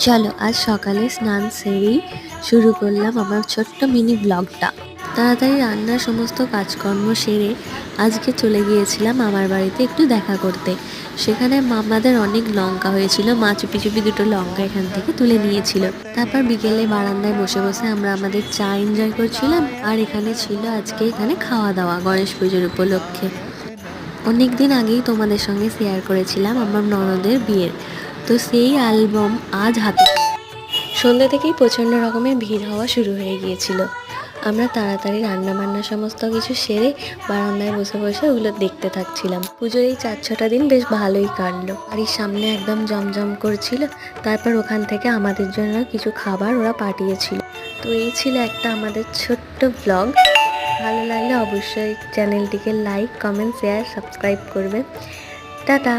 চলো আজ সকালে স্নান সেরেই শুরু করলাম আমার ছোট্ট মিনি ব্লগটা। তাড়াতাড়ি রান্নার সমস্ত কাজকর্ম সেরে আজকে চলে গিয়েছিলাম মামার বাড়িতে একটু দেখা করতে। সেখানে মামাদের অনেক লঙ্কা হয়েছিল, মা চুপি চুপি দুটো লঙ্কা এখান থেকে তুলে নিয়েছিল। তারপর বিকেলে বারান্দায় বসে বসে আমরা আমাদের চা এনজয় করছিলাম। আর এখানে ছিল আজকে এখানে খাওয়া দাওয়া গণেশ পুজোর উপলক্ষে। অনেক দিন আগেই তোমাদের সঙ্গে শেয়ার করেছিলাম আমার ননদের বিয়ের, তো সেই অ্যালবাম আজ হাতে। সন্ধ্যা থেকেই প্রচণ্ড রকমের ভিড় হওয়া শুরু হয়ে গিয়েছিল। আমরা তাড়াতাড়ি রান্না বান্না সমস্ত কিছু সেরে বারান্দায় বসে বসে ওগুলো দেখতে থাকছিলাম। পুজোর এই 4-6টা দিন বেশ ভালোই কাটলো। বাড়ির সামনে একদম জমজম করছিল। তারপর ওখান থেকে আমাদের জন্য কিছু খাবার ওরা পাঠিয়েছিল। তো এই ছিল একটা আমাদের ছোট্ট ব্লগ। ভালো লাগলে অবশ্যই চ্যানেলটিকে লাইক, কমেন্ট, শেয়ার, সাবস্ক্রাইব করবেন। টাটা।